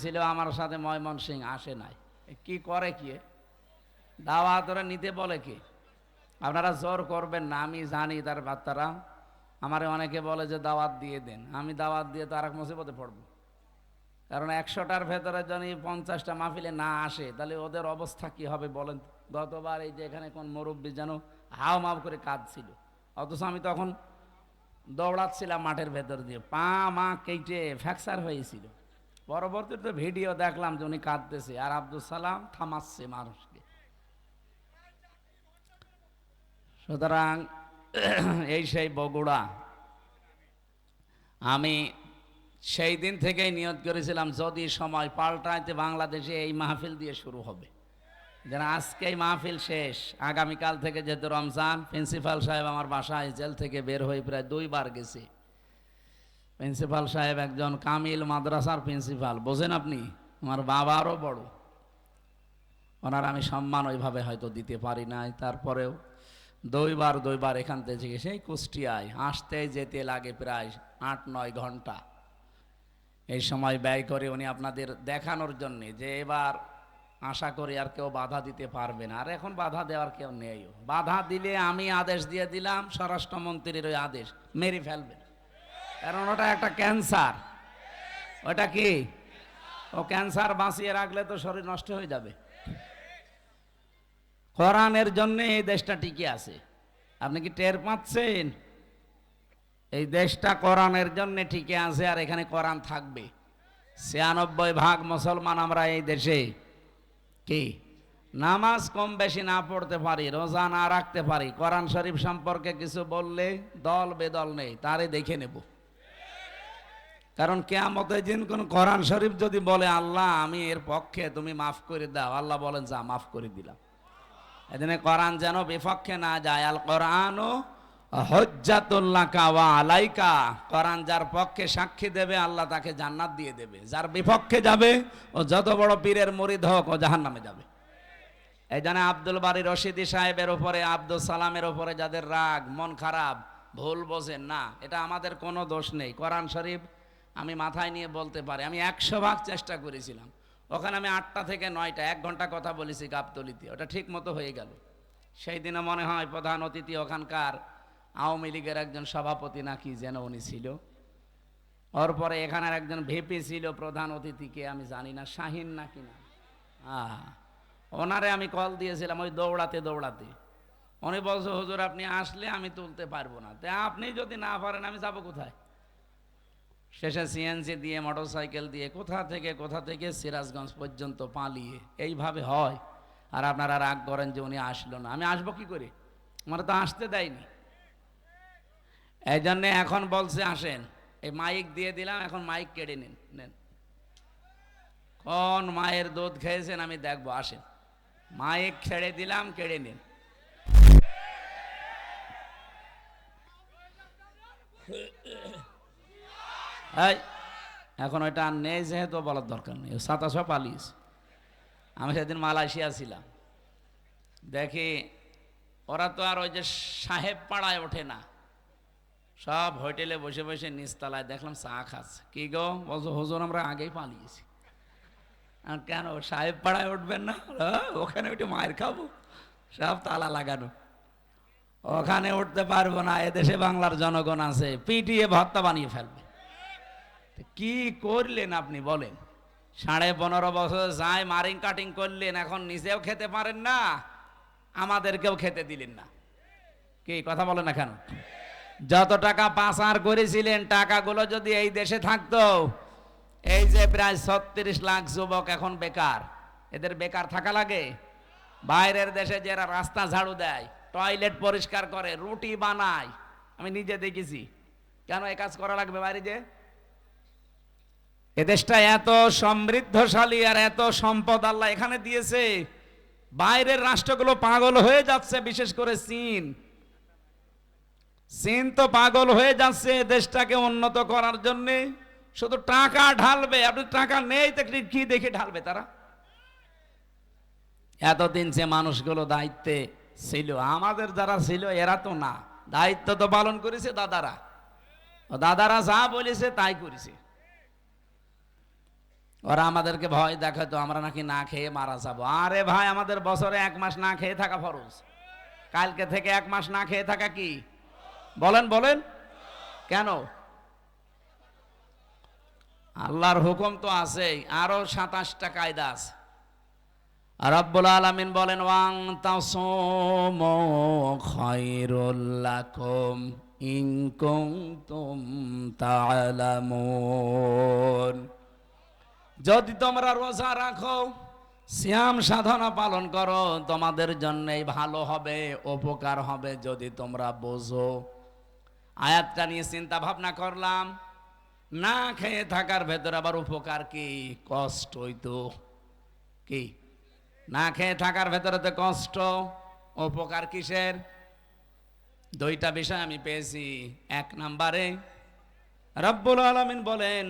ছিল আমার সাথে ময়মনসিং আসে নাই। কি করে কি দাওয়াত ওরা নিতে বলে কি? আপনারা জোর করবেন না, আমি জানি তার বাচ্চারা আমারে অনেকে বলে যে দাওয়াত দিয়ে দেন। আমি দাওয়াত দিয়ে তো আর এক মুসিবতে পড়বো, কারণ 100টার ভেতরে যদি 50টা মাহফিলে না আসে তাহলে ওদের অবস্থা কি হবে বলেন। গতবার এই যে এখানে কোন মুরব্বী যেন হাও মাও করে কাঁদছিল, অথচ আমি তখন দৌড়াচ্ছিলাম মাঠের ভেতর দিয়ে, পা মা কেটে ফ্র্যাকচার হয়েছিল। পরবর্তীতে ভিডিও দেখলাম যে উনি কাঁদতেছে আর আব্দুল সালাম থামাচ্ছে মানুষকে। সুতরাং এই সেই বগুড়া, আমি সেই দিন থেকেই নিয়ত করেছিলাম যদি সময় পাল্টাইতে বাংলাদেশে এই মাহফিল দিয়ে শুরু হবে। যেন আজকেই মাহফিল শেষ, আগামীকাল থেকে যেহেতু রমজান, প্রিন্সিপাল সাহেব আমার বাসায় জেল থেকে বের হয়ে প্রায় 2 বার গেছে। প্রিন্সিপাল সাহেব একজন কামিল মাদ্রাসার প্রিন্সিপাল, বোঝেন আপনি, আমার বাবারও বড়। ওনার আমি সম্মান ওইভাবে হয়তো দিতে পারি নাই, তারপরেও 2 বার এখান থেকে সেই কুষ্টিয়ায় আসতে যেতে লাগে প্রায় 8-9 ঘন্টা। এই সময় ব্যয় করে উনি আপনাদের দেখানোর জন্যে যে এবার আশা করি আর কেউ বাধা দিতে পারবে না। আর এখন বাধা দেওয়ার কেউ নেই, বাধা দিলে আমি আদেশ দিয়ে দিলাম, স্বরাষ্ট্রমন্ত্রীর ওই আদেশ মেরে ফেলবেন, কারণ ওটা একটা ক্যান্সার। ওটা কি? ও ক্যান্সার বাঁচিয়ে রাখলে তো শরীর নষ্ট হয়ে যাবে। কোরআনের জন্য এই দেশটা টিকে আছে, আপনি কি টের পাচ্ছেন? এই দেশটা কোরআনের জন্য টিকে আছে, আর এখানে কোরআন থাকবে। 96% মুসলমান আমরা এই দেশে। কি নামাজ কম বেশি না পড়তে পারি, রোজা না রাখতে পারি, কোরআন শরীফ সম্পর্কে কিছু বললে দল বেদল নেই, তারে দেখে নেব। কারণ কিয়ামতের দিন কোন কোরআন শরীফ যদি বলে আল্লাহ আমি এর পক্ষে, তুমি মাফ করে দাও, আল্লাহ বলেন যা মাফ করে দিলাম। এদিনে কোরআন যেন বিপক্ষে না যায়। আল কোরআনও হুজ্জাতুল্লাকা ওয়া আলাইকা, কোরআন যার পক্ষে সাক্ষী দেবে আল্লাহ তাকে জান্নাত দিয়ে দেবে, যার বিপক্ষে যাবে ও যত বড় পীরের মুরিদ হোক ও জাহান্নামে যাবে। এই জন্য আব্দুল বারী রশিদি সাহেবের উপরে, আব্দুল সালামের উপরে যাদের রাগ, মন খারাপ, ভুল বোঝেন না, এটা আমাদের কোনো দোষ নেই। কোরআন শরীফ আমি মাথায় নিয়ে বলতে পারি, আমি 100 ভাগ চেষ্টা করেছিলাম। ওখানে আমি 8টা থেকে 9টা 1 ঘন্টা কথা বলেছি গাবতলিতে, ওটা ঠিক মতো হয়ে গেল। সেই দিনে মনে হয় প্রধান অতিথি ওখানকার আওয়ামী লীগের একজন সভাপতি নাকি যেন উনি ছিল। ওর পরে এখানের একজন ভিপি ছিল প্রধান অতিথিকে আমি জানি না, শাহিন নাকি না, ওনারে আমি কল দিয়েছিলাম ওই দৌড়াতে দৌড়াতে। উনি বলছে হুজুর আপনি আসলে আমি তুলতে পারবো না, তা আপনি যদি না পারেন আমি যাবো কোথায়? শেষে সিএনজি দিয়ে, মোটরসাইকেল দিয়ে কোথা থেকে সিরাজগঞ্জ পর্যন্ত পালিয়ে। এইভাবে হয়। আর আপনারা রাগ করেন যে উনি আসলো না, আমি আসবো কি করে? আমার তো আসতে দেয়নি। এই জন্যে এখন বলছে আসেন, এই মাইক দিয়ে দিলাম, এখন মাইক কেড়ে নেন। কোন মায়ের দুধ খেয়েছেন আমি দেখবো, আসেন। মাইক ছেড়ে দিলাম, কেড়ে নিন। এখন ওইটা আর নেই, যেহেতু বলার দরকার নেই, 27 পালিস। আমি সেদিন মালয়েশিয়া ছিলাম, দেখি ওরা তো আর ওই যে সাহেব পাড়ায় ওঠে না, সব হোটেলে বসে বসে নিচতলায় দেখলাম চা খাচ্ছে। কি গো? বলছো হুজুর আমরা আগেই পালিয়েছি। আর কেন সাহেব পাড়ায় উঠবেন না? ওখানে উঠে মায়ের খাবো, সব তালা লাগানো, ওখানে উঠতে পারবো না। এদেশে বাংলার জনগণ আছে, পিটিয়ে ভর্তা বানিয়ে ফেলবে। কি করলেন আপনি বলেন? 15.5 বছর যায় মারিং কাটিং করলেন, এখন নিজেও খেতে পারেন না, আমাদেরকেও খেতে দিলেন না। কি কথা বলেন না কেন? যত টাকা পাচার করেছিলেন, টাকাগুলো যদি এই দেশে থাকতো, এই যে প্রায় 36 লাখ যুবক এখন বেকার, এদের বেকার থাকা লাগে? বাইরের দেশে যারা রাস্তা ঝাড়ু দেয়, টয়লেট পরিষ্কার করে, রুটি বানায়, আমি নিজে দেখেছি। কেন এই কাজ করা লাগবে বাইরে? যে এদেশটা এত সমৃদ্ধশালী আর এত সম্পদ আল্লাহ এখানে দিয়েছে, বাইরের রাষ্ট্রগুলো পাগল হয়ে যাচ্ছে, বিশেষ করে চীন তো পাগল হয়ে যাচ্ছে দেশটাকে উন্নত করার জন্য, শুধু টাকা ঢালবে। আপনি টাকা নেই তো কি দেখে ঢালবে তারা? এতদিন যে মানুষগুলো দায়িত্বে ছিল, আমাদের যারা ছিল এরা তো না, দায়িত্ব তো পালন করেছে দাদারা যা বলেছে তাই করেছে। ওরা আমাদেরকে ভয় দেখাতো আমরা নাকি না খেয়ে মারা যাবো। আরে ভাই, আমাদের বছরে 1 মাস না খেয়ে থাকা ফরজ। কালকে থেকে 1 মাস না খেয়ে থাকা কি? বলেন বলেন, কেন? আল্লাহর হুকুম তো আছেই, আরো 27টা কায়দা আছে। রব্বুল আলামিন বলেন, ওয়াং তাসুমু খায়রুল লাকুম ইন কুনতুম তা'লামুন। যদি তোমরা রোজা রাখো, সিয়াম সাধনা পালন করো, তোমাদের জন্যই ভালো হবে, উপকার হবে যদি তোমরা বোঝো। আয়াতটা নিয়ে চিন্তা ভাবনা করলাম, না খেয়ে থাকার ভেতর আবার উপকার কি? কষ্টই তো। কি? না খেয়ে থাকার ভেতরে তো কষ্ট, উপকার কিসের? 2টা বিষয় আমি পেয়েছি। 1 নম্বরে রব্বুল আলামিন বলেন,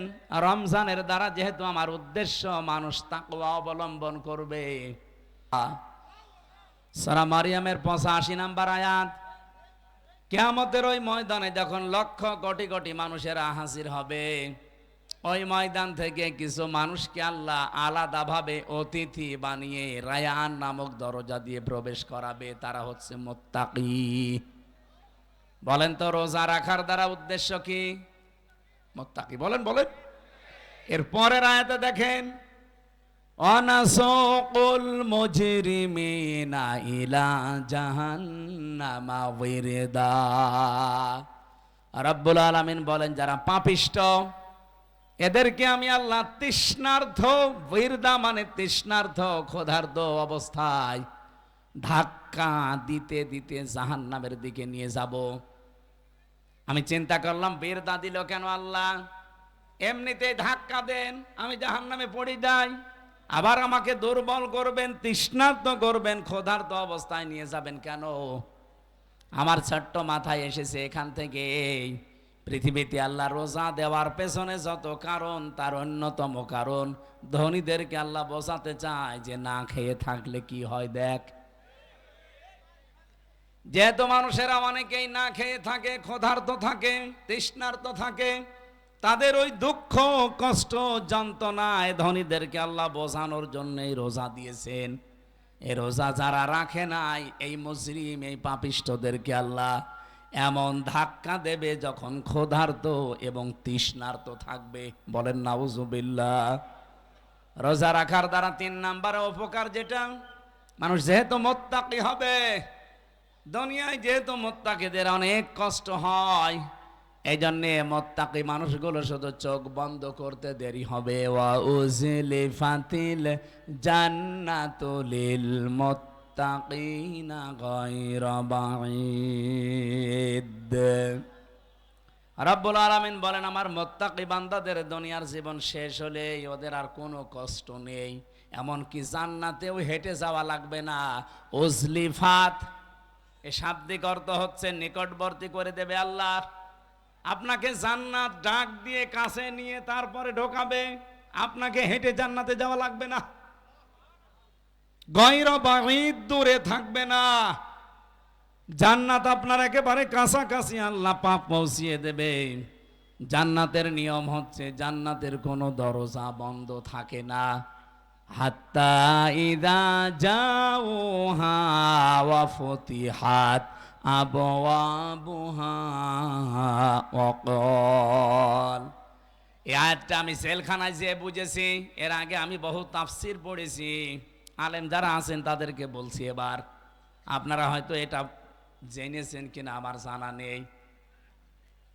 রমজানের দ্বারা যেহেতু আমার উদ্দেশ্য মানুষ তাকওয়া অবলম্বন করবে। সূরা মারিয়ামের 85 নম্বর আয়াত। কিয়ামতের ওই ময়দানে যখন লক্ষ কোটি কোটি মানুষেরা হাজির হবে, ওই ময়দান থেকে কিছু মানুষকে আল্লাহ আলাদাভাবে অতিথি বানিয়ে রায়ান নামক দরজা দিয়ে প্রবেশ করাবে। তারা হচ্ছে মুত্তাকি। বলেন তো, রোজা রাখার দ্বারা উদ্দেশ্য কি? মুত্তাকি। বলেন বলেন। এর পরের আয়াতে দেখেন, অনাসুকুল মুজরিমিনা ইলা জাহান্নামা ওয়িরদা। রব্বুল আলামিন বলেন, যারা পাপিষ্ঠ এদেরকে আমি আল্লাহ তৃষ্ণার্থ, ওয়িরদা মানে তৃষ্ণার্থ, ক্ষুধার্ত অবস্থায় ধাক্কা দিতে দিতে জাহান্নামের দিকে নিয়ে যাব। আমি চিন্তা করলাম, ওয়িরদা দিল কেন আল্লাহ? এমনিতেই ধাক্কা দেন, আমি জাহান্নামে পড়ে যাই, আবার আমাকে দুর্বল করবেন, তৃষ্ণার্ত করবেন, ক্ষুধার্ত অবস্থায় নিয়ে যাবেন কেন? আমার ছোট্ট মাথায় এসেছে এখান থেকে, পৃথিবীতে আল্লাহ রোজা দেওয়ার পেছনে যত কারণ, তার অন্যতম কারণ ধনীদেরকে আল্লাহ বোঝাতে চায় যে না খেয়ে থাকলে কি হয় দেখ। যেহেতু মানুষেরা অনেকেই না খেয়ে থাকে, ক্ষুধার্ত থাকে, তৃষ্ণার্ত থাকে, তাদের ওই দুঃখ, কষ্ট, যন্ত্রণায় ধনীদেরকে আল্লাহ বোঝানোর জন্যই রোজা দিয়েছেন। এই রোজা যারা রাখে নাই, এই মুজরিম, এই পাপিষ্ঠদেরকে আল্লাহ এমন ধাক্কা দেবে যখন ক্ষুধার্ত এবং তৃষ্ণার্ত থাকবে। বলেন নাউজুবিল্লাহ। রোজা রাখার দ্বারা 3 নম্বরে উপকার যেটা, মানুষ যেহেতু মুত্তাকি হবে, দুনিয়ায় যেহেতু মুত্তাকিদের অনেক কষ্ট হয়, এই জন্যে মুত্তাকি মানুষগুলো শুধু চোখ বন্ধ করতে দেরি হবে। ওয়া উজলিফাতিল জান্নাতু লিল মুত্তাকিনা গায়রা বাঈদ। রব্বুল আলামিন বলেন, আমার মুত্তাকি বান্দাদের দুনিয়ার জীবন শেষ হলে ওদের আর কোনো কষ্ট নেই, এমনকি জান্নাতেও হেঁটে যাওয়া লাগবে না। উজলিফাত এ শাব্দিক অর্থ হচ্ছে নিকটবর্তী করে দেবে আল্লাহ। আপনাকে জান্নাত ডাক দিয়ে কাছে নিয়ে তারপরে ঢোকাবে, আপনাকে হেঁটে জান্নাতে যাওয়া লাগবে না। গায়রা বাঈদ, দূরে থাকবে না, জান্নাত আপনার একেবারে কাছাকাছি আল্লাহ পাক পৌঁছিয়ে দেবে। জান্নাতের নিয়ম হচ্ছে, জান্নাতের কোনো দরজা বন্ধ থাকে না। হাত্তা ইদা জাউহা ওয়া ফুতিহাত আবওয়াবুহা ওয়া ক্বাল। এই আয়াতটা আমি জেলখানায় যেয়ে বুঝেছি। এর আগে আমি বহু তাফসির পড়েছি, আলেম যারা আছেন তাদেরকে বলছি। এবার আপনারা হয়তো এটা জেনেছেন কিনা আমার জানা নেই।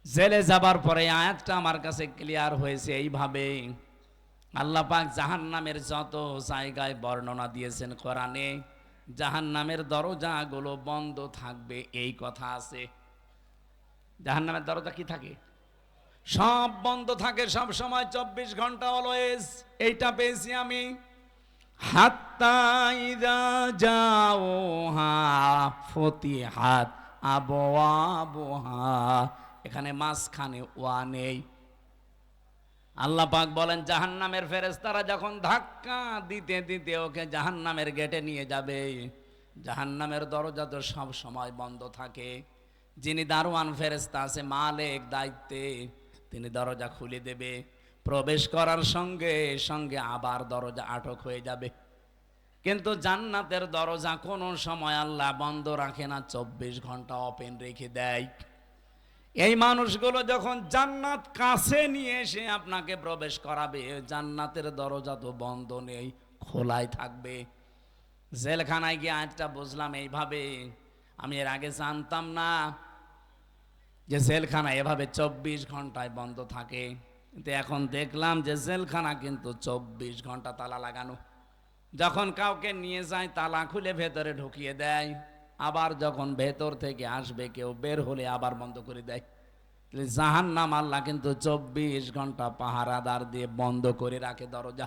জেলে যাবার পরে আয়াতটা আমার কাছে ক্লিয়ার হয়েছে এইভাবে, আল্লাহ পাক জাহান্নামের যত জায়গায় বর্ণনা দিয়েছেন কোরআনে, জাহান্নামের দরজাগুলো বন্ধ থাকবে এই কথা আছে। জাহান্নামের দরজা কি থাকে? সব বন্ধ থাকে, সব সময়, 24 ঘন্টা অলওয়েজ। এইটা পেয়েছি আমি। হাত্তা ইযা জাউহা ফুতিহাত আবওয়াবুহা, এখানে মাঝখানে ওয়া নেই। আল্লাহ পাক বলেন, জাহান্নামের ফেরেশতারা যখন ধাক্কা দিতে দিতে ওকে জাহান্নামের গেটে নিয়ে যাবে, জাহান্নামের দরজা তো সব সময় বন্ধ থাকে। যিনি দারোয়ান ফেরেশতা আছে, মালিক দায়িত্বে, তিনি দরজা খুলে দেবে। প্রবেশ করার সঙ্গে সঙ্গে আবার দরজা আটক হয়ে যাবে। কিন্তু জান্নাতের দরজা কোনো সময় আল্লাহ বন্ধ রাখে না, 24 ঘন্টা ওপেন রেখে দেয়। এই মানুষগুলো যখন জান্নাত কাছে নিয়ে এসে আপনাকে প্রবেশ করাবে, জান্নাতের দরজা তো বন্ধ নেই, খোলাই থাকবে। জেলখানায় গিয়ে আজটা বুঝলাম এইভাবে, আমি এর আগে জানতাম না যে জেলখানা এভাবে 24 ঘন্টায় বন্ধ থাকে। কিন্তু এখন দেখলাম যে জেলখানা কিন্তু 24 ঘন্টা তালা লাগানো। যখন কাউকে নিয়ে যায় তালা খুলে ভেতরে ঢুকিয়ে দেয়, আবার যখন ভেতর থেকে আসবে কেউ বের হলে আবার বন্ধ করে দেয়। জাহান্নাম আল্লাহ কিন্তু 24 ঘন্টা পাহারাদার দিয়ে বন্ধ করে রাখে দরজা।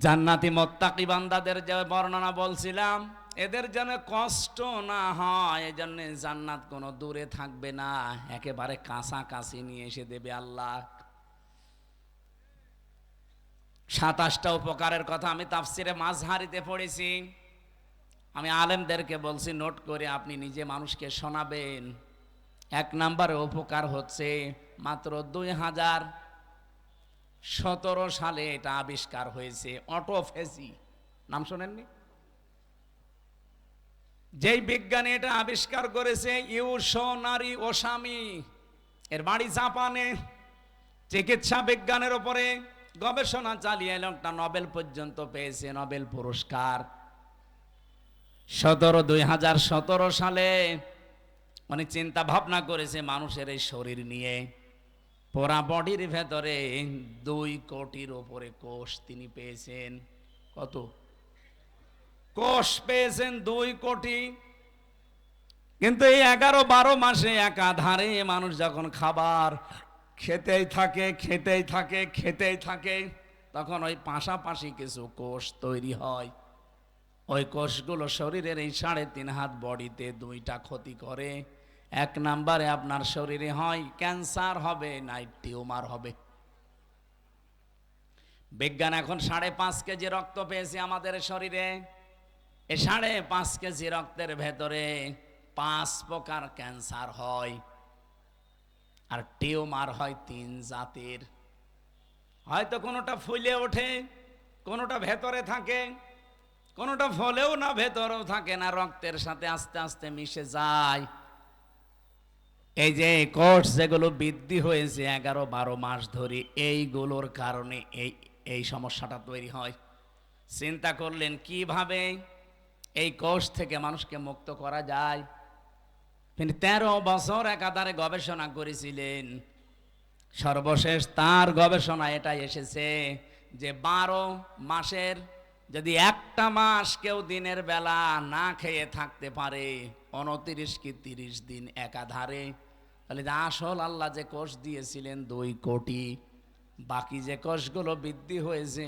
জান্নাতি মুত্তাকি বান্দাদের যে বর্ণনা বলছিলাম, এদের যেন কষ্ট না হয়, এজন্য জান্নাত কোনো দূরে থাকবে না, একেবারে কাছাকাছি নিয়ে এসে দেবে আল্লাহ। 27টা উপকারের কথা আমি তাফসিরে মাযহারিতে পড়েছি। আমি আলেমদেরকে বলছি নোট করে আপনি নিজে মানুষকে শোনাবেন। 1 নম্বরে উপকার হচ্ছে, মাত্র 2017 সালে এটা আবিষ্কার হয়েছে, অটোফেজি। নাম শোনেননি? যেই বিজ্ঞানী এটা আবিষ্কার করেছে ইউশোনারি ওসামি, এর বাড়ি জাপানে। চিকিৎসা বিজ্ঞানের উপরে গবেষণা চালিয়ে একটা নোবেল পর্যন্ত পেয়েছে, নোবেল পুরস্কার। 2017 সালে উনি চিন্তা ভাবনা করেছে মানুষের এই শরীর নিয়ে। পুরা বডির ভেতরে 2 কোটির উপরে কোষ তিনি পেয়েছেন। কত কোষ পেয়েছেন? 2 কোটি। কিন্তু এই 11-12 মাসে একাধারে মানুষ যখন খাবার খেতেই থাকে, তখন ওই পাশাপাশি কিছু কোষ তৈরি হয়। ওই কোষগুলো শরীরের এই 3.5 হাত বডিতে 2টা ক্ষতি করে। 1 নম্বরে আপনার শরীরে হয় ক্যান্সার হবে, নাই টিউমার হবে। বিজ্ঞান এখন 5.5 কেজি রক্ত পেয়েছে আমাদের শরীরে। এই 5.5 কেজি রক্তের ভেতরে 5 প্রকার ক্যান্সার হয়, আর টিউমার হয় 3 জাতের। হয়তো কোনোটা ফুলে ওঠে, কোনোটা ভেতরে থাকে, কোনোটা ফলেও না, ভেতরেও থাকে না, রক্তের সাথে আস্তে আস্তে মিশে যায়। এই যে কোষ যেগুলো বৃদ্ধি হয়েছে 11-12 মাস ধরে, এইগুলোর কারণে এই সমস্যাটা তৈরি হয়। চিন্তা করলেন কিভাবে এই কোষ থেকে মানুষকে মুক্ত করা যায়। তিনি 13 বছর একাধারে গবেষণা করেছিলেন। সর্বশেষ তার গবেষণা এটা এসেছে যে 12 মাসের যদি একটা মাস কেউ দিনের বেলা না খেয়ে থাকতে পারে, 29 কি 30 দিন একাধারে, তাহলে আসল আল্লাহ যে কোষ দিয়েছিলেন 2 কোটি, বাকি যে কোষগুলো বৃদ্ধি হয়েছে,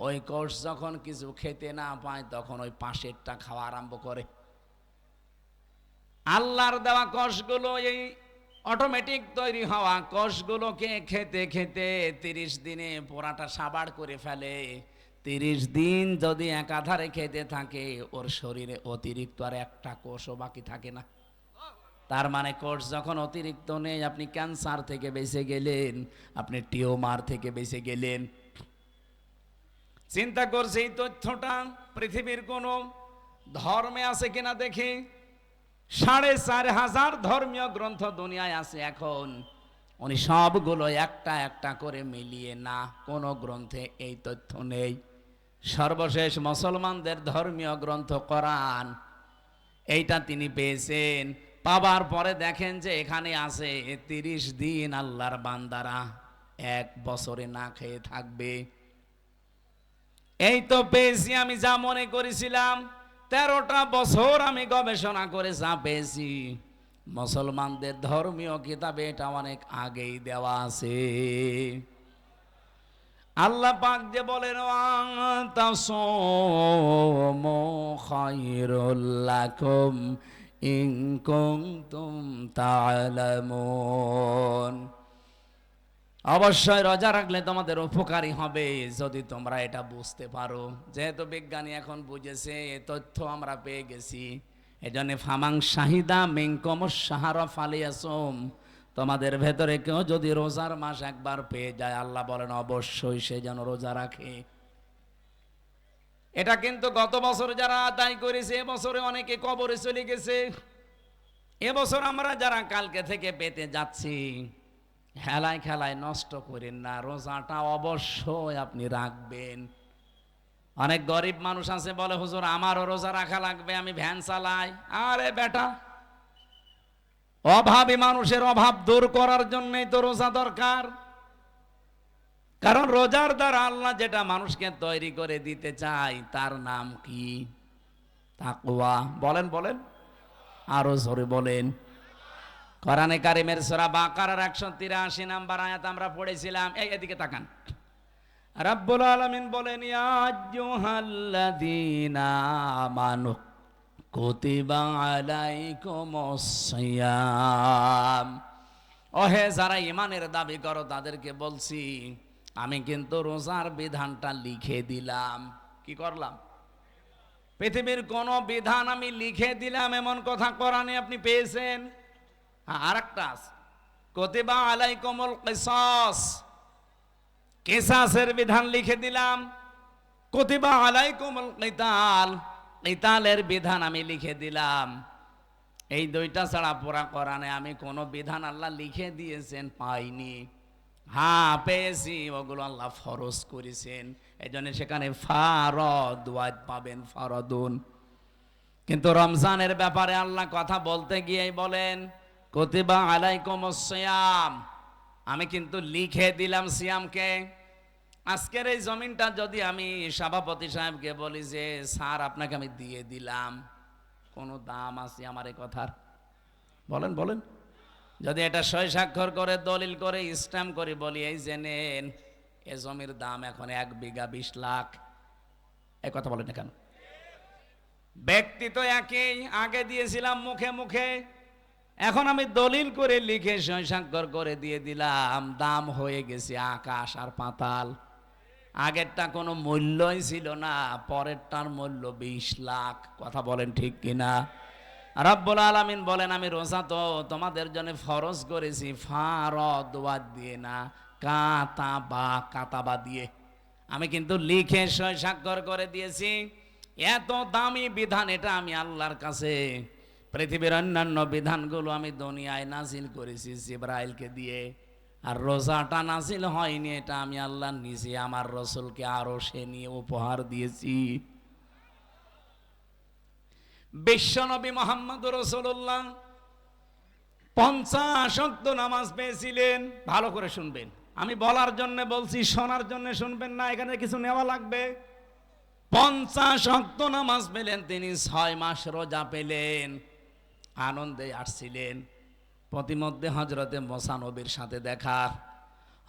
ওই কোষ যখন কিছু খেতে না পায় তখন ওই পাশেরটা খাওয়া আরম্ভ করে। আল্লাহর দেওয়া কোষগুলো, এই অটোমেটিক তৈরি হওয়া কোষগুলোকে খেতে খেতে 30 দিনে পোড়াটা সাবাড় করে ফেলে। 30 দিন যদি একাধারে খেতে থাকে, ওর শরীরে অতিরিক্ত আর একটা কোষও বাকি থাকে না। তার মানে কোষ যখন অতিরিক্ত নেই, আপনি ক্যান্সার থেকে বেঁচে গেলেন, আপনি টিউমার থেকে বেঁচে গেলেন। চিন্তা করছে এই তথ্যটা পৃথিবীর কোন ধর্মে আছে কিনা দেখি। 4,500 ধর্মীয় গ্রন্থ দুনিয়ায় আছে এখন। উনি সবগুলো একটা একটা করে মিলিয়ে না, কোন গ্রন্থে এই তথ্য নেই। সর্বশেষ মুসলমানদের ধর্মীয় গ্রন্থ কোরআন, এইটা তিনি পেয়েছেন। পাবার পরে দেখেন যে এখানে আছে 30 দিন আল্লাহর বান্দারা 1 বছরে না খেয়ে থাকবে। এই তো পেয়েছি আমি যা মনে করেছিলাম। 13টা বছর আমি গবেষণা করে যা পেয়েছি, মুসলমানদের ধর্মীয় কিতাবে এটা অনেক আগেই দেওয়া আছে। আল্লাহ পাক যে বলেন তাসামু খায়রুল লাকুম ইন কুনতুম তা'লামুন, অবশ্যই রোজা রাখলে তোমাদের উপকারী হবে যদি তোমরা এটা বুঝতে পারো। যেহেতু বিজ্ঞানী এখন বুঝেছে, এই তথ্য আমরা পেয়ে গেছি, এজন্য ফামাং শাহিদা মিনকুমুশ শাহরা ফালিয়াসুম, তোমাদের ভেতরে কেউ যদি রোজার মাস একবার পেয়ে যায়, আল্লাহ বলেন অবশ্যই সে যেন রোজা রাখে। এটা কিন্তু গত বছর যারা আদায় করেছে এবছরে অনেকে কবরে চলে গেছে। এবছর আমরা যারা কালকে থেকে পেতে যাচ্ছি, হেলায় খেলায় নষ্ট করেন না, রোজাটা অবশ্যই আপনি রাখবেন। অনেক গরিব মানুষ আছে বলে হুজুর আমারও রোজা রাখা লাগবে, আমি ভ্যান চালাই। আরে বেটা, অভাবী মানুষের অভাব দূর করার জন্যই তো রোজা দরকার। কারণ রোজার দ্বারা আল্লাহ যেটা মানুষকে তৈরি করে দিতে চায় তার নাম কি? তাকওয়া। বলেন বলেন, আরো জোরে বলেন। কোরআনে কারিমের সূরা বাকারার 183 নম্বর আয়াত আমরা পড়েছিলাম। এদিকে তাকান। রাব্বুল আলামিন বলেন ইয়া আইয়ুহাল্লাযীনা আমানু কুতিবা আলাইকুমুস সিয়াম। ওহে যারা ঈমানের দাবি করো তাদেরকে বলছি আমি কিন্তু রোজার বিধানটা লিখে দিলাম। কি করলাম? পৃথিবীর কোন বিধান আমি লিখে দিলাম এমন কথা কোরআনে আপনি পেয়েছেন? আরেকটা আছে, কুতিবা আলাইকুমুল কিসাস, কিসাসের বিধান লিখে দিলাম। কুতিবা আলাইকুমুল কিতাল, কিতালের বিধান আমি লিখে দিলাম। এই দুইটা ছাড়া পুরা কোরআনে আমি কোনো বিধান আল্লাহ লিখে দিয়েছেন পাইনি। হ্যাঁ পেয়েছি, ওগুলো আল্লাহ ফরজ করেছেন। এই জন্য সেখানে ফারদ ওয়াজ পাবেন, ফারদুন। কিন্তু রমজানের ব্যাপারে আল্লাহ কথা বলতে গিয়েই বলেন কুতিবা আলাইকুমুস সিয়াম, আমি কিন্তু লিখে দিলাম সিয়ামকে। আজকের এই জমিনটা যদি আমি সভাপতি সাহেবকে বলি যে স্যার আপনাকে আমি দিয়ে দিলাম, কোনো দাম আছে আমার এই কথার? বলেন বলেন। যদি এটা সই স্বাক্ষর করে দলিল করে স্ট্যাম্প করে বলি এই যে নেন, এ জমির দাম এখন 1 বিঘা 20 লাখ, এই কথা বলেন না কেন? ব্যক্তি তো একই, আগে দিয়েছিলাম মুখে মুখে, এখন আমি দলিল করে লিখে সই স্বাক্ষর করে দিয়ে দিলাম, দাম হয়ে গেছে আকাশ আর পাতাল। আগেরটা কোনো মূল্যই ছিল না, পরেরটার মূল্য 20 লাখ। কথা বলেন ঠিক কিনা? রাব্বুল আলামিন বলেন আমি রোজা তো তোমাদের জন্য ফরজ করেছি ফারদ ওয়াদ দিয়ে না, কাতাবা দিয়ে। আমি কিন্তু লিখে সই স্বাক্ষর করে দিয়েছি। এত দামি বিধান এটা আমি আল্লাহর কাছে, পৃথিবীর অন্যান্য বিধানগুলো আমি দুনিয়ায় নাজিল করেছি জিবরাইলকে দিয়ে, আর রোজাটা নাজিল হয়নি, এটা আমি আল্লাহ নিজে আমার রসুলকে আরো সে নিয়ে উপহার দিয়েছি। বিশ্বনবী মুহাম্মদ রাসূলুল্লাহ 50 ওয়াক্ত নামাজ পেয়েছিলেন। ভালো করে শুনবেন, আমি বলার জন্য বলছি, শোনার জন্য শুনবেন না, এখানে কিছু নেওয়া লাগবে। 50 ওয়াক্ত নামাজ পেলেন তিনি, 6 মাস রোজা পেলেন, আনন্দে আসছিলেন। প্রতিমধ্যে হযরতে মুসা নবীর সাথে দেখা।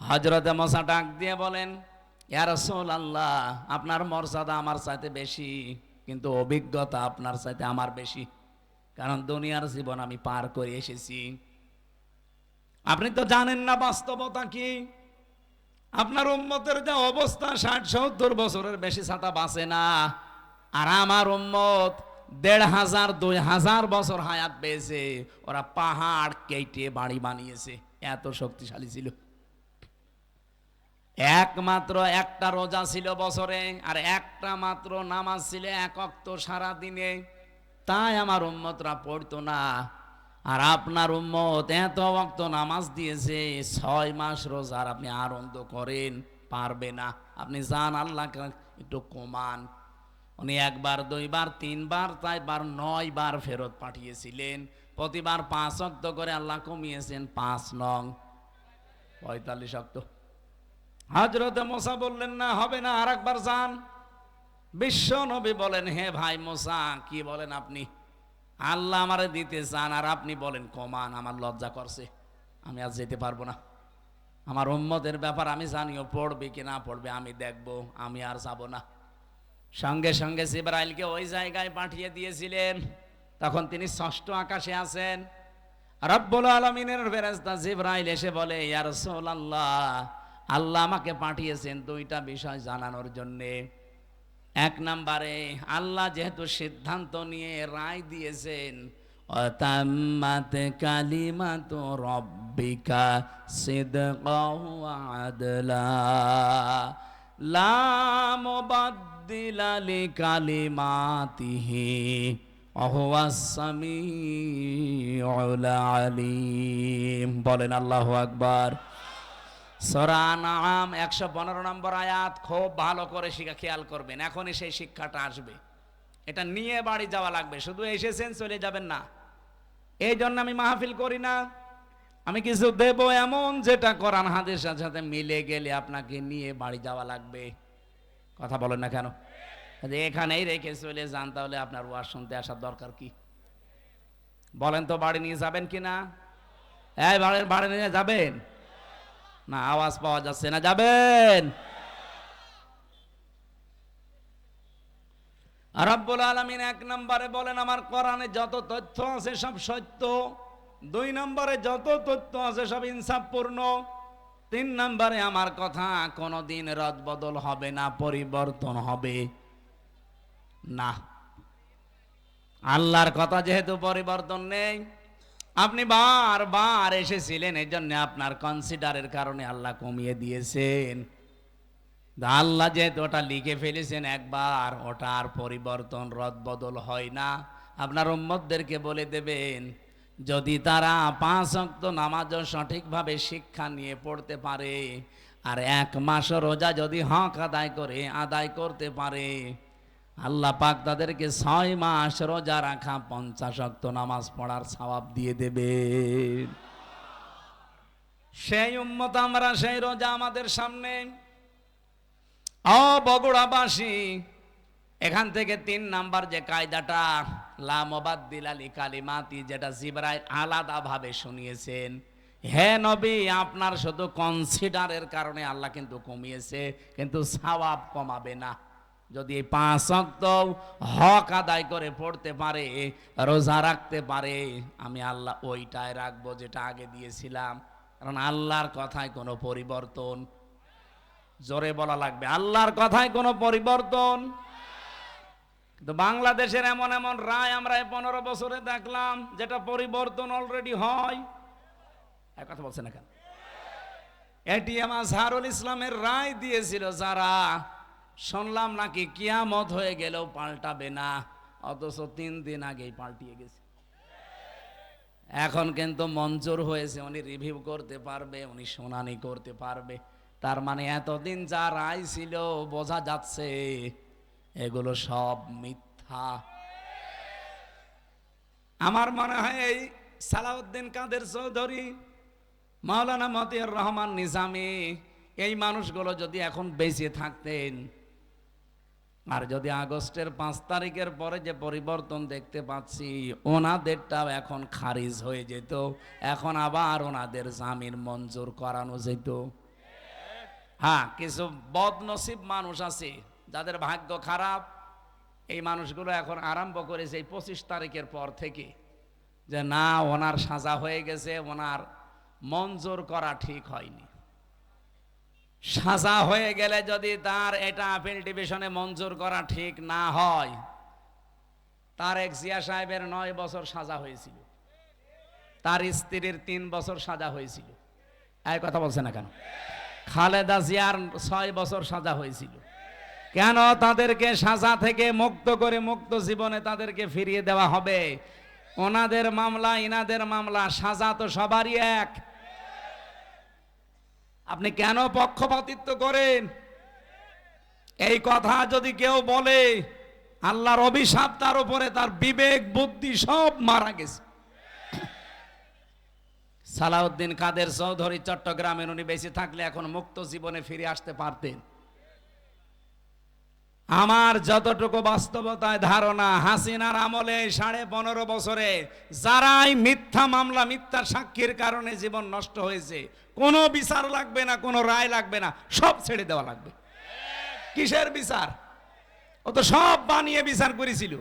হযরতে মুসা ডাক দিয়ে বলেন ইয়া রাসূলুল্লাহ, আপনার মর্যাদা আমার চাইতে বেশি, কিন্তু অভিজ্ঞতা আপনার চাইতে আমার বেশি, কারণ দুনিয়ার জীবন আমি পার করে এসেছি। আপনি তো জানেন না বাস্তবতা কি। আপনার উম্মতের যা অবস্থা, 60-70 বছরের বেশি ছাতা বাঁচে না, আর আমার উম্মত 1500-2000 বছর হায়াত পেয়েছে। ওরা পাহাড় কেটে বাড়ি বানিয়েছে, এত শক্তিশালী ছিল। একমাত্র একটা রোজা ছিল বছরে, আর একটা মাত্র নামাজ ছিল 1 ওয়াক্ত সারা দিনে, তাই আমার উম্মতরা পড়তো না। আর আপনার উম্মত এত ওয়াক্ত নামাজ দিয়েছে, 6 মাস রোজার আপনি আনন্দ করেন, পারবে না। আপনি যান আল্লাহকে একটু কমান। উনি 1 বার 2 বার 3 বার 4 বার 9 বার ফেরত পাঠিয়েছিলেন, প্রতিবার 5 ওয়াক্ত করে আল্লাহ কমিয়েছেন, 5 নং 45 ওয়াক্ত। হযরতে মুসা বললেন না হবে না, আরেকবার যান। বিশ্ব নবী বলেন হে ভাই মুসা, কি বলেন আপনি? আল্লাহ আমারে দিতে চান আর আপনি বলেন কমান, আমার লজ্জা করছে, আমি আজ যেতে পারবো না। আমার উম্মতের ব্যাপার আমি জানিও, পড়বে কি না পড়বে আমি দেখবো, আমি আর যাব না। সঙ্গে সঙ্গে জিবরাইলকে ওই জায়গায় পাঠিয়ে দিয়েছিলেন। তখন তিনি 6ষ্ঠ আকাশে আছেন। রব্বুল আলামিনের ফেরেশতা জিবরাইল এসে বলে ইয়া রাসূলুল্লাহ, আল্লাহ আমাকে পাঠিয়েছেন 2টা বিষয় জানানোর জন্যে। 1 নম্বরে, আল্লাহ যেহেতু সিদ্ধান্ত নিয়ে রায় দিয়েছেন, وتمت كلمة ربك صدقا وعدلا لا مبدل لكلماته وهو السميع العليم বলেন আল্লাহু আকবার। সূরা আনআম 115 নম্বর আয়াত খুব ভালো করে শিখা খেয়াল করবেন, এখনই সেই শিক্ষাটা আসবে। এটা নিয়ে বাড়ি যাওয়া লাগবে, শুধু এসেছেন চলে যাবেন না। এই জন্য আমি মাহফিল করি না, আমি কিছু দেব এমন যেটা কোরআন হাদিসের সাথে মিলে গেলে আপনাকে নিয়ে বাড়ি যাওয়া লাগবে। কথা বলেন না কেন? এখানেই রেখে চলে যান, তাহলে আপনার ওয়াজ শুনতে আসার দরকার কি? বলেন তো বাড়ি নিয়ে যাবেন কি না? এই বাড়ি নিয়ে যাবেন না? আওয়াজ পাওয়া যাচ্ছে না, যাবেন? রব্বুল আলামিন 1 নম্বরে বলেন আমার কোরআনে যত তথ্য আছে সব সত্য, 2 নম্বরে যত তথ্য আছে সব ইনসাফপূর্ণ, 3 নম্বরে আমার কথা কোনোদিন রদবদল হবে না, পরিবর্তন হবে না। আল্লাহর কথা যেহেতু পরিবর্তন নেই, আপনি বারবার এসেছিলেন, এই জন্য আপনার কনসিডারের কারণে আল্লাহ কমিয়ে দিয়েছেন। আল্লাহ যেহেতু ওটা লিখে ফেলেছেন একবার, ওটা আর পরিবর্তন রদবদল হয় না। আপনার উম্মতদেরকে বলে দেবেন, যদি তারা 5 ওয়াক্ত নামাজও সঠিকভাবে শিক্ষা নিয়ে পড়তে পারে, আর 1 মাস রোজা যদি হক আদায় করতে পারে, আল্লাহ পাক তাদেরকে 6 মাস রোজা রাখা 50 ওয়াক্ত নামাজ পড়ার সওয়াব দিয়ে দেবে। সেই উম্মত আমরা, সেই রোজা আমাদের সামনে। বগুড়াবাসী, এখান থেকে 3 নাম্বার যে কায়দাটা লা মুবাদদিলা লিকালিমাতি, যেটা জিবরাইল আলাদা ভাবে শুনিয়েছেন, হে নবী আপনার শুধু কনসিডারের কারণে আল্লাহ কিন্তু কমিয়েছে, কিন্তু সওয়াব কমাবে না। যদি 5 ওয়াক্ত হক আদায় করে পড়তে পারে, রোজা রাখতে পারে, আমি আল্লাহ ওইটাই রাখবো যেটা আগে দিয়েছিলাম। কারণ আল্লাহর কথায় কোনো পরিবর্তন, জোরে বলা লাগবে, আল্লাহর কথায় কোনো পরিবর্তন। কিন্তু বাংলাদেশের এমন এমন রায় আমরা 15 বছরে দেখলাম যেটা পরিবর্তন অলরেডি হয়। এক কথা বলছে না কেন? এটিএম আজহারুল ইসলামের রায় দিয়েছিল যারা, শুনলাম নাকি কিয়ামত হয়ে গেলেও পাল্টাবে না, অথচ 3 দিন আগেই পাল্টিয়ে গেছে। এখন কিন্তু মঞ্জুর হয়েছে, উনি রিভিউ করতে পারবে, উনি শুনানি করতে পারবে। তার মানে এতদিন যা রায় ছিল বোঝা যাচ্ছে এগুলো সব মিথ্যা। আমার মনে হয় এই সালাউদ্দিন কাদের চৌধুরী, মাওলানা মতিয়ার রহমান নিজামী, এই মানুষগুলো যদি এখন বেঁচে থাকতেন, আর যদি আগস্টের 5 তারিখের পরে যে পরিবর্তন দেখতে পাচ্ছি, ওনাদেরটাও এখন খারিজ হয়ে যেত, এখন আবার ওনাদের জামিন মঞ্জুর করানো যেত। হ্যাঁ, কিছু বদনসিব মানুষ আছে যাদের ভাগ্য খারাপ, এই মানুষগুলো এখন আরম্ভ করেছে এই 25 তারিখের পর থেকে, যে না ওনার সাজা হয়ে গেছে, ওনার মঞ্জুর করা ঠিক হয়নি। সাজা হয়ে গেলে যদি তার এটা আপিল ডিভিশনে মঞ্জুর করা ঠিক না হয়, তারেক জিয়া সাহেবের 9 বছর সাজা হয়েছিল, তার স্ত্রীর 3 বছর সাজা হয়েছিল। এই কথা বলছে না কেন? খালেদা জিয়ার 6 বছর সাজা হয়েছিল। কেন তাদেরকে সাজা থেকে মুক্ত করে মুক্ত জীবনে তাদেরকে ফিরিয়ে দেওয়া হবে? ওনাদের মামলা ইনাদের মামলা, সাজা তো সবারই এক। আপনি কেন পক্ষপাতিত্ব করেন? এই কথা যদি কেউ বলে, আল্লাহর অভিশাপ তার উপরে, তার বিবেক বুদ্ধি সব মারা গেছে। সালাউদ্দিন কাদের চৌধুরী চট্টগ্রামের, উনি বেঁচে থাকলে এখন মুক্ত জীবনে ফিরে আসতে পারতেন। আমার যতটুকু বাস্তবতায় ধারণা, হাসিনার আমলে 15.5 বছরে যারাই মিথ্যা মামলা, মিথ্যা সাক্ষীর কারণে জীবন নষ্ট হয়েছে, কোনো বিচার লাগবে না, কোনো রায় লাগবে না, সব ছেড়ে দেওয়া লাগবে। কিসের বিচার? ও তো সব বানিয়ে বিচার করেছিল।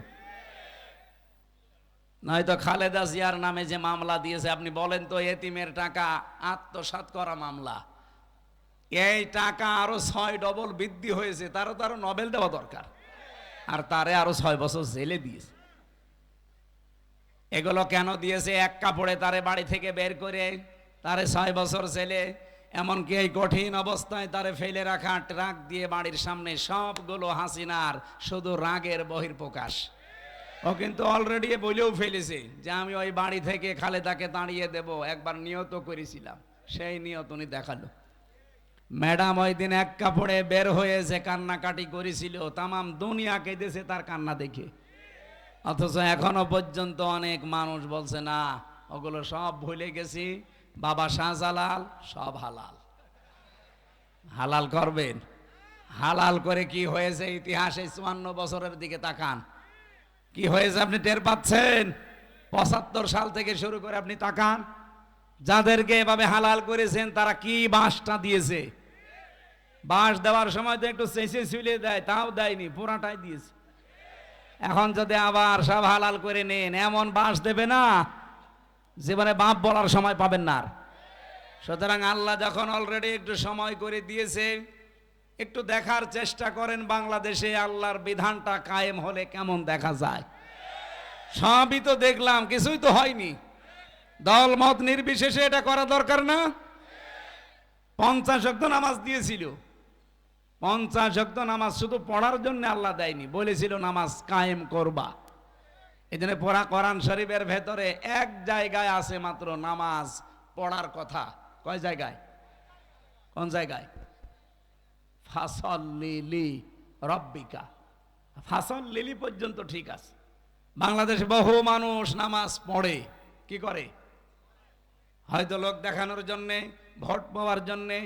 নয়তো খালেদা জিয়ার নামে যে মামলা দিয়েছে, আপনি বলেন তো, এতিমের টাকা আত্মসাৎ করা মামলা, এই টাকা আরো 6 ডবল বৃদ্ধি হয়েছে, তারও তো আরো নোবেল দেওয়া দরকার, আর তারে আরো 6 বছর জেলে দিয়েছে। এগুলো কেন দিয়েছে? এক কাপড়ে তারে বাড়ি থেকে বের করে, তারে 6 বছর ছেলে, এমনকি এই কঠিন অবস্থায় তারে ফেলে রাখা ট্রাক দিয়ে বাড়ির সামনে, সবগুলো হাসিনার শুধু রাগের বহিঃপ্রকাশ। ও কিন্তু অলরেডি বলেও ফেলেছে যে আমি ওই বাড়ি থেকে খালেদাকে তাড়িয়ে দেব, একবার নিয়ত করেছিলাম, সেই নিয়ত উনি দেখালো। ম্যাডাম ওই দিন এক কাপড়ে বের হয়েছে, কান্নাকাটি করেছিল, তামাম দুনিয়া কেঁদেছে তার কান্না দেখে। অথচ এখনো পর্যন্ত অনেক মানুষ বলছে না, ওগুলো সব ভুলে গেছি, বাবা শাহজালাল সব হালাল। হালাল করবেন? হালাল করে কি হয়েছে ইতিহাসে? 54 বছরের দিকে তাকান, কি হয়েছে আপনি টের পাচ্ছেন? 75 সাল থেকে শুরু করে আপনি তাকান, যাদেরকে এভাবে হালাল করেছেন তারা কি বাঁশটা দিয়েছে। বাঁশ দেওয়ার সময় তো একটু চেঁচে ছুলে দেয়, তাও দেয়নি, পুরাটাই দিয়েছে। এখন যদি আবার সব হালাল করে নেন, এমন বাঁশ দেবে না জীবনে বাপ বলার সময় পাবেন না। সুতরাং আল্লাহ যখন অলরেডি একটু সময় করে দিয়েছে, একটু দেখার চেষ্টা করেন বাংলাদেশে আল্লাহর বিধানটা কায়েম হলে কেমন দেখা যায়। সবই তো দেখলাম, কিছুই তো হয়নি। দল মত নির্বিশেষে এটা করা দরকার না? 50 ওয়াক্ত নামাজ দিয়েছিল, 50 ওয়াক্ত নামাজ শুধু পড়ার জন্য আল্লাহ দেয়নি, বলেছিল নামাজ কায়েম করবা। এই জন্য পড়া কোরআন শরীফের ভেতরে এক জায়গায় আছে মাত্র নামাজ পড়ার কথা। কয় জায়গায়? কোন জায়গায়? ফাসল্লি রব্বিকা, ফাসল্লি পর্যন্ত ঠিক আছে। বাংলাদেশে বহু মানুষ নামাজ পড়ে, কি করে? হয়তো লোক দেখানোর জন্যে, ভোট পাওয়ার জন্যে,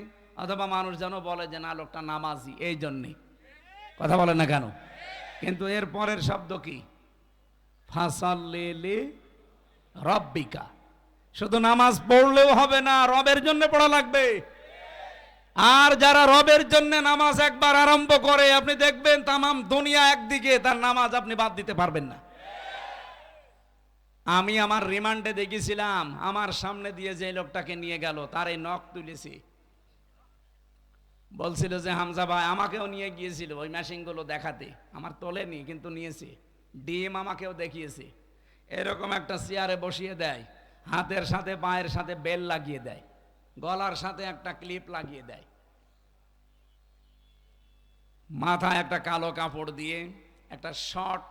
অথবা মানুষ যেন বলে যে না লোকটা নামাজি, এই জন্যে। কথা বলে না কেন? কিন্তু এর পরের শব্দ কি? ফাসল্লি রব্বিকা। শুধু নামাজ পড়লেও হবে না, রবের জন্য পড়া লাগবে। আর যারা রবের জন্য নামাজ একবার আরম্ভ করে, আপনি দেখবেন তামাম দুনিয়া একদিকে, তার নামাজ আপনি বাদ দিতে পারবেন না। আমি আমার রিমান্ডে দেখেছিলাম, আমার সামনে দিয়ে যে লোকটাকে নিয়ে গেল তার এই নখ তুলেছে, বলছিল যে হামজা ভাই, আমাকেও নিয়ে গিয়েছিল ওই মেশিনগুলো দেখাতে, আমার তোলেনি কিন্তু নিয়েছে। ডিম আমাকেও দেখিয়েছে, এরকম একটা চেয়ারে বসিয়ে দেয়, হাতের সাথে পায়ের সাথে বেল লাগিয়ে দেয়, গলার সাথে একটা ক্লিপ লাগিয়ে দেয়, মাথায় একটা কালো কাপড় দিয়ে একটা শর্ট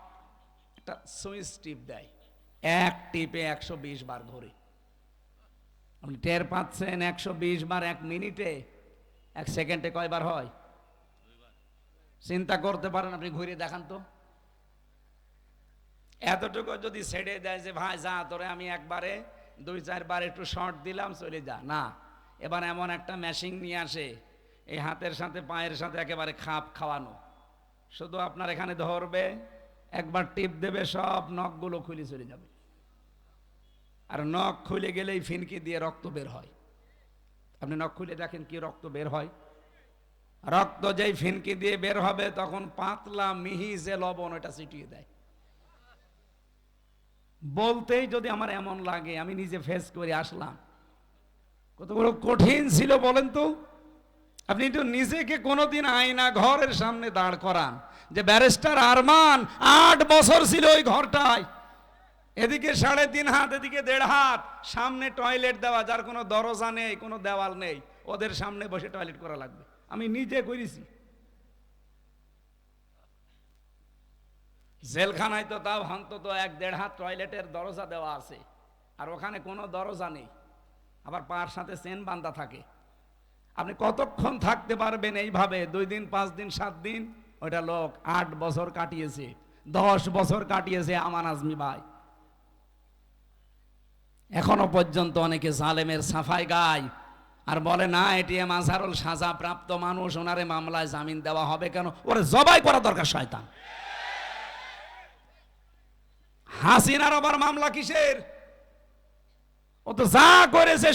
একটা সুইচ টিপ দেয়, এক টিপে 120 বার ঘুরে। আপনি টের পাচ্ছেন 120 বার 1 মিনিটে? 1 সেকেন্ডে কয়বার হয় চিন্তা করতে পারেন? আপনি ঘুরে দেখান তো। এতটুকু যদি ছেড়ে দেয় যে ভাই যা তোরে আমি একবারে 2-4 বার একটু শর্ট দিলাম, চলে যা, না, এবার এমন একটা মেশিন নিয়ে আসে, এই হাতের সাথে পায়ের সাথে একেবারে খাপ খাওয়ানো, শুধু আপনার এখানে ধরবে, একবার টিপ দেবে, সব নখগুলো খুলে চলে যাবে। আর নখ খুলে গেলেই ফিনকি দিয়ে রক্ত বের হয়। আপনি নখ খুলে দেখেন কি রক্ত বের হয়। রক্ত যেই ফিনকি দিয়ে বের হবে তখন পাতলা মিহি যে লবণ, ওটা ছিটিয়ে দেয়। বলতেই যদি আমার এমন লাগে, আমি নিজে ফেস করে আসলাম, কত বড় কঠিন ছিল বলেন তো। আপনি একটু নিজেকে কোনোদিন আয়না ঘরের সামনে দাঁড় করান, যে ব্যারিস্টার আরমান 8 বছর ছিল ওই ঘরটায়, এদিকে 3.5 হাত, এদিকে 1.5 হাত, সামনে টয়লেট দেওয়া, যার কোনো দরজা নেই, কোনো দেওয়াল নেই, ওদের সামনে বসে টয়লেট করা লাগবে। আমি নিজে করেছি। জেলখানায় তো তাও অন্তত 1-1.5 হাত টয়লেটের দরজা দেওয়া আছে, আর ওখানে কোনো দরজা নেই, আবার পার সাথে চেন বাঁধা থাকে। আপনি কতক্ষণ থাকতে পারবেন এইভাবে? 2 দিন, 5 দিন, 7 দিন। ওইটা লোক 8 বছর কাটিয়েছে, 10 বছর কাটিয়েছে আমান আজমি ভাই। এখনো পর্যন্ত অনেকে জালেমের সাফাই গায় আর বলে না এটিএম আজহারুল সাজা প্রাপ্ত মানুষ, ওনারে মামলায় জামিন দেওয়া হবে কেন? ওরে জবাই করা দরকার শয়তান। হাসিনার আবার মামলা কিসের? ও তো যা করেছে